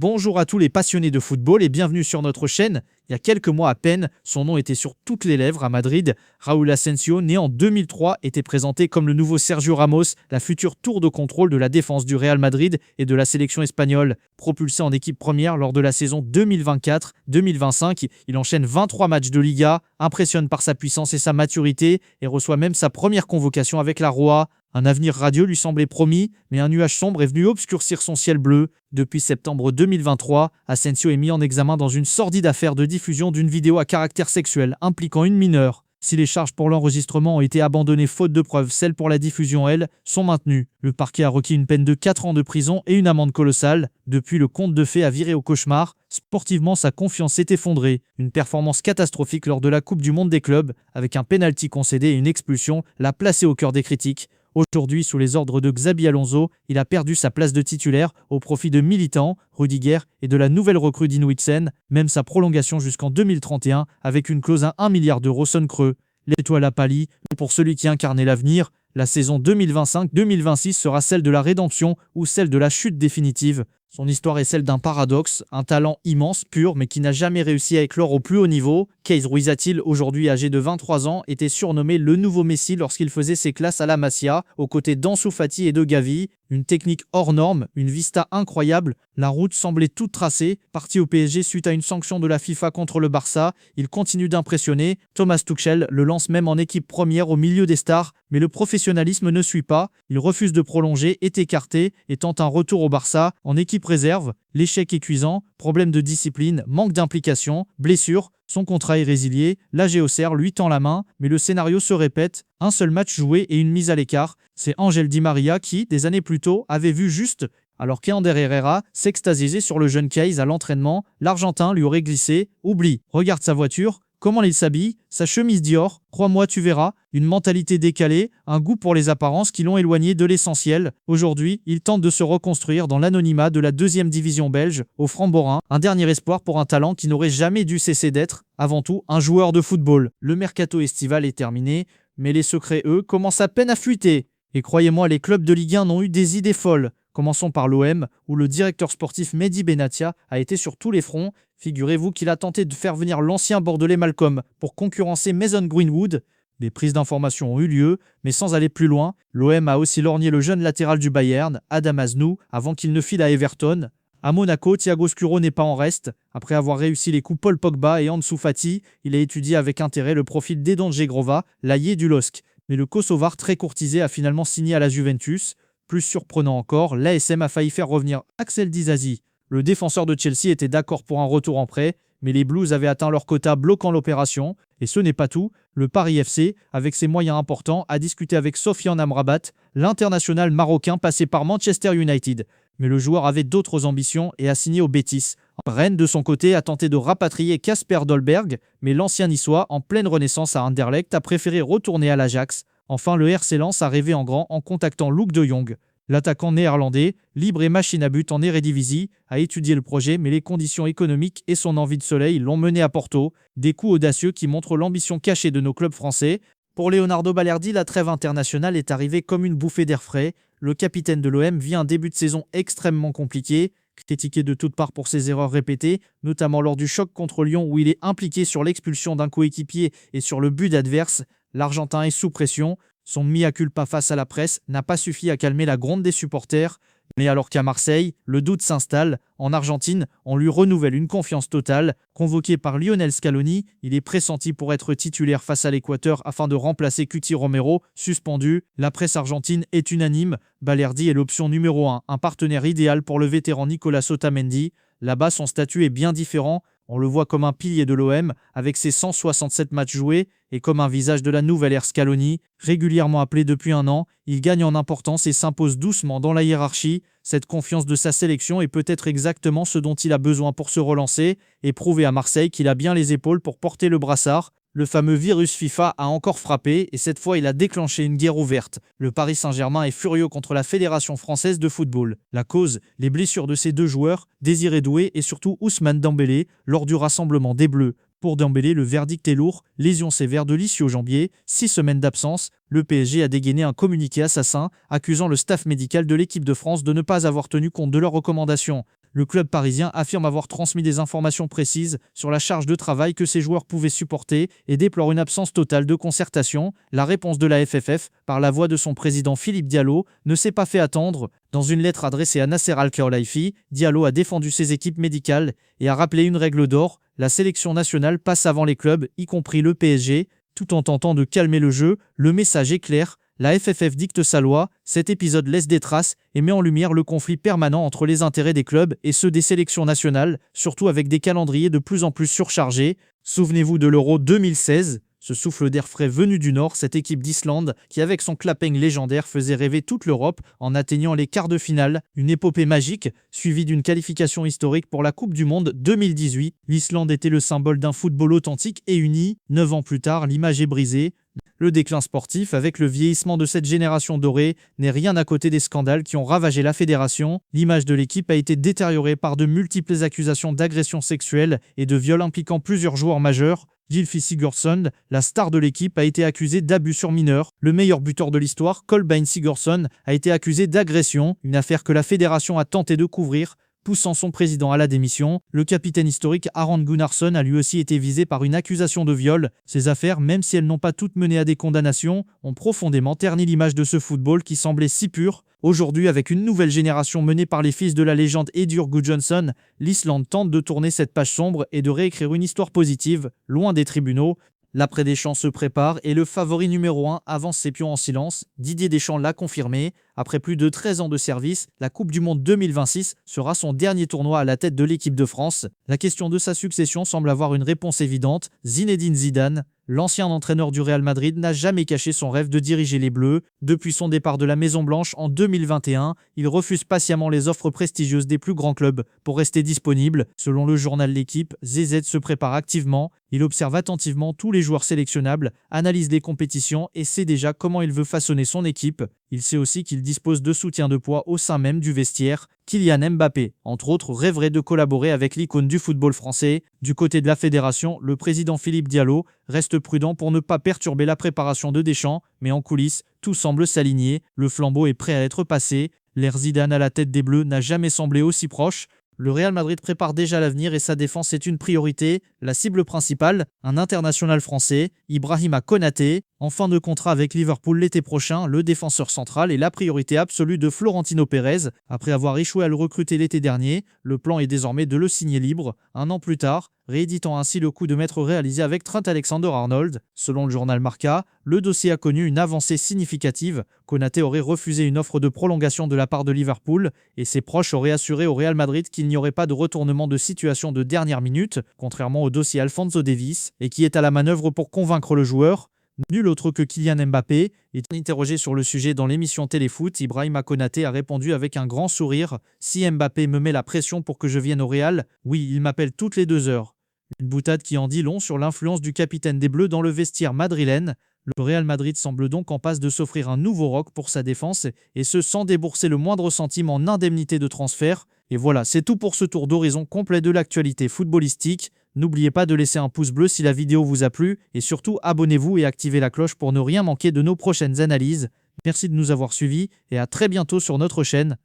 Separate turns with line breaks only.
Bonjour à tous les passionnés de football et bienvenue sur notre chaîne. Il y a quelques mois à peine, son nom était sur toutes les lèvres à Madrid. Raúl Asensio, né en 2003, était présenté comme le nouveau Sergio Ramos, la future tour de contrôle de la défense du Real Madrid et de la sélection espagnole. Propulsé en équipe première lors de la saison 2024-2025, il enchaîne 23 matchs de Liga, impressionne par sa puissance et sa maturité et reçoit même sa première convocation avec la Roja. Un avenir radieux lui semblait promis, mais un nuage sombre est venu obscurcir son ciel bleu. Depuis septembre 2023, Asensio est mis en examen dans une sordide affaire de diffusion d'une vidéo à caractère sexuel impliquant une mineure. Si les charges pour l'enregistrement ont été abandonnées faute de preuves, celles pour la diffusion, elles, sont maintenues. Le parquet a requis une peine de 4 ans de prison et une amende colossale. Depuis, le conte de fées a viré au cauchemar. Sportivement, sa confiance s'est effondrée. Une performance catastrophique lors de la Coupe du Monde des clubs, avec un pénalty concédé et une expulsion, l'a placé au cœur des critiques. Aujourd'hui, sous les ordres de Xabi Alonso, il a perdu sa place de titulaire au profit de Militão, Rudiger et de la nouvelle recrue Dean Huijsen. Même sa prolongation jusqu'en 2031 avec une clause à 1 milliard d'euros sonne creux. L'étoile a pâli, mais pour celui qui incarnait l'avenir, la saison 2025-2026 sera celle de la rédemption ou celle de la chute définitive. Son histoire est celle d'un paradoxe, un talent immense, pur, mais qui n'a jamais réussi à éclore au plus haut niveau. Keith Ruiz-Atil, aujourd'hui âgé de 23 ans, était surnommé le nouveau Messi lorsqu'il faisait ses classes à la Masia, aux côtés d'Ansu Fati et de Gavi. Une technique hors norme, une vista incroyable, la route semblait toute tracée. Parti au PSG suite à une sanction de la FIFA contre le Barça, il continue d'impressionner. Thomas Tuchel le lance même en équipe première au milieu des stars, mais le professionnalisme ne suit pas. Il refuse de prolonger, est écarté et tente un retour au Barça en équipe réserve. L'échec est cuisant, problème de discipline, manque d'implication, blessure. Son contrat est résilié, l'AG Auxerre lui tend la main, mais le scénario se répète. Un seul match joué et une mise à l'écart. C'est Ángel Di María qui, des années plus tôt, avait vu juste. Alors qu'Ander Herrera s'extasiait sur le jeune Keith à l'entraînement, l'Argentin lui aurait glissé « Oublie, regarde sa voiture ». Comment il s'habille, sa chemise Dior, crois-moi tu verras, une mentalité décalée, un goût pour les apparences qui l'ont éloigné de l'essentiel. Aujourd'hui, il tente de se reconstruire dans l'anonymat de la 2e division belge, au Framborin, un dernier espoir pour un talent qui n'aurait jamais dû cesser d'être, avant tout, un joueur de football. Le mercato estival est terminé, mais les secrets, eux, commencent à peine à fuiter. Et croyez-moi, les clubs de Ligue 1 ont eu des idées folles. Commençons par l'OM, où le directeur sportif Mehdi Benatia a été sur tous les fronts. Figurez-vous qu'il a tenté de faire venir l'ancien bordelais Malcolm pour concurrencer Mason Greenwood. Des prises d'informations ont eu lieu, mais sans aller plus loin, l'OM a aussi lorgné le jeune latéral du Bayern, Adam Aznou, avant qu'il ne file à Everton. À Monaco, Thiago Scuro n'est pas en reste. Après avoir réussi les coups Paul Pogba et Ansu Fati, il a étudié avec intérêt le profil d'Edon Djegrova, l'ailier du LOSC. Mais le Kosovar très courtisé a finalement signé à la Juventus. Plus surprenant encore, l'ASM a failli faire revenir Axel Disasi. Le défenseur de Chelsea était d'accord pour un retour en prêt, mais les Blues avaient atteint leur quota bloquant l'opération. Et ce n'est pas tout, le Paris FC, avec ses moyens importants, a discuté avec Sofiane Amrabat, l'international marocain passé par Manchester United. Mais le joueur avait d'autres ambitions et a signé au Betis. Rennes, de son côté, a tenté de rapatrier Kasper Dolberg, mais l'ancien niçois, en pleine renaissance à Anderlecht, a préféré retourner à l'Ajax. Enfin, le RC Lens a rêvé en grand en contactant Luuk de Jong. L'attaquant néerlandais, libre et machine à but en Eredivisie, a étudié le projet, mais les conditions économiques et son envie de soleil l'ont mené à Porto. Des coups audacieux qui montrent l'ambition cachée de nos clubs français. Pour Leonardo Balerdi, la trêve internationale est arrivée comme une bouffée d'air frais. Le capitaine de l'OM vit un début de saison extrêmement compliqué. Critiqué de toutes parts pour ses erreurs répétées, notamment lors du choc contre Lyon où il est impliqué sur l'expulsion d'un coéquipier et sur le but adverse, l'Argentin est sous pression. Son mea culpa face à la presse n'a pas suffi à calmer la gronde des supporters. Mais alors qu'à Marseille, le doute s'installe, en Argentine, on lui renouvelle une confiance totale. Convoqué par Lionel Scaloni, il est pressenti pour être titulaire face à l'Équateur afin de remplacer Cuti Romero, suspendu. La presse argentine est unanime. Balerdi est l'option numéro 1, un partenaire idéal pour le vétéran Nicolas Otamendi. Là-bas, son statut est bien différent. On le voit comme un pilier de l'OM, avec ses 167 matchs joués, et comme un visage de la nouvelle ère Scaloni. Régulièrement appelé depuis un an, il gagne en importance et s'impose doucement dans la hiérarchie. Cette confiance de sa sélection est peut-être exactement ce dont il a besoin pour se relancer et prouver à Marseille qu'il a bien les épaules pour porter le brassard. Le fameux virus FIFA a encore frappé et cette fois il a déclenché une guerre ouverte. Le Paris Saint-Germain est furieux contre la Fédération française de football. La cause, les blessures de ces deux joueurs, Désiré Doué et surtout Ousmane Dembélé, lors du rassemblement des Bleus. Pour Dembélé, le verdict est lourd, lésion sévère de l'ischio-jambier, 6 semaines d'absence. Le PSG a dégainé un communiqué assassin accusant le staff médical de l'équipe de France de ne pas avoir tenu compte de leurs recommandations. Le club parisien affirme avoir transmis des informations précises sur la charge de travail que ses joueurs pouvaient supporter et déplore une absence totale de concertation. La réponse de la FFF, par la voix de son président Philippe Diallo, ne s'est pas fait attendre. Dans une lettre adressée à Nasser Al-Khelaifi, Diallo a défendu ses équipes médicales et a rappelé une règle d'or: la sélection nationale passe avant les clubs, y compris le PSG. Tout en tentant de calmer le jeu, le message est clair: la FFF dicte sa loi. Cet épisode laisse des traces et met en lumière le conflit permanent entre les intérêts des clubs et ceux des sélections nationales, surtout avec des calendriers de plus en plus surchargés. Souvenez-vous de l'Euro 2016, ce souffle d'air frais venu du Nord, cette équipe d'Islande qui, avec son clapping légendaire, faisait rêver toute l'Europe en atteignant les quarts de finale. Une épopée magique, suivie d'une qualification historique pour la Coupe du Monde 2018. L'Islande était le symbole d'un football authentique et uni. 9 ans plus tard, l'image est brisée. Le déclin sportif, avec le vieillissement de cette génération dorée, n'est rien à côté des scandales qui ont ravagé la fédération. L'image de l'équipe a été détériorée par de multiples accusations d'agression sexuelle et de viol impliquant plusieurs joueurs majeurs. Gylfi Sigurdsson, la star de l'équipe, a été accusé d'abus sur mineurs. Le meilleur buteur de l'histoire, Kolbeinn Sigurdsson, a été accusé d'agression, une affaire que la fédération a tenté de couvrir, poussant son président à la démission. Le capitaine historique Aron Gunnarsson a lui aussi été visé par une accusation de viol. Ces affaires, même si elles n'ont pas toutes mené à des condamnations, ont profondément terni l'image de ce football qui semblait si pur. Aujourd'hui, avec une nouvelle génération menée par les fils de la légende Edur Gudjonsson, l'Islande tente de tourner cette page sombre et de réécrire une histoire positive, loin des tribunaux. L'après Deschamps se prépare et le favori numéro 1 avance ses pions en silence. Didier Deschamps l'a confirmé. Après plus de 13 ans de service, la Coupe du Monde 2026 sera son dernier tournoi à la tête de l'équipe de France. La question de sa succession semble avoir une réponse évidente: Zinedine Zidane. L'ancien entraîneur du Real Madrid n'a jamais caché son rêve de diriger les Bleus. Depuis son départ de la Maison-Blanche en 2021, il refuse patiemment les offres prestigieuses des plus grands clubs pour rester disponible. Selon le journal L'Équipe, ZZ se prépare activement. Il observe attentivement tous les joueurs sélectionnables, analyse les compétitions et sait déjà comment il veut façonner son équipe. Il sait aussi qu'il dispose de soutien de poids au sein même du vestiaire. Kylian Mbappé, entre autres, rêverait de collaborer avec l'icône du football français. Du côté de la fédération, le président Philippe Diallo reste prudent pour ne pas perturber la préparation de Deschamps, mais en coulisses, tout semble s'aligner. Le flambeau est prêt à être passé. L'ère Zidane à la tête des Bleus n'a jamais semblé aussi proche. Le Real Madrid prépare déjà l'avenir et sa défense est une priorité. La cible principale, un international français, Ibrahima Konaté. En fin de contrat avec Liverpool l'été prochain, le défenseur central est la priorité absolue de Florentino Pérez. Après avoir échoué à le recruter l'été dernier, le plan est désormais de le signer libre. Un an plus tard, rééditant ainsi le coup de maître réalisé avec Trent Alexander-Arnold. Selon le journal Marca, le dossier a connu une avancée significative. Konaté aurait refusé une offre de prolongation de la part de Liverpool et ses proches auraient assuré au Real Madrid qu'il n'y aurait pas de retournement de situation de dernière minute, contrairement au dossier Alphonso Davies, et qui est à la manœuvre pour convaincre le joueur. Nul autre que Kylian Mbappé. Étant interrogé sur le sujet dans l'émission Téléfoot, Ibrahima Konaté a répondu avec un grand sourire: « Si Mbappé me met la pression pour que je vienne au Real, oui, il m'appelle toutes les 2 heures. » Une boutade qui en dit long sur l'influence du capitaine des Bleus dans le vestiaire madrilène. Le Real Madrid semble donc en passe de s'offrir un nouveau roc pour sa défense, et ce sans débourser le moindre centime en indemnité de transfert. Et voilà, c'est tout pour ce tour d'horizon complet de l'actualité footballistique. N'oubliez pas de laisser un pouce bleu si la vidéo vous a plu, et surtout abonnez-vous et activez la cloche pour ne rien manquer de nos prochaines analyses. Merci de nous avoir suivis, et à très bientôt sur notre chaîne.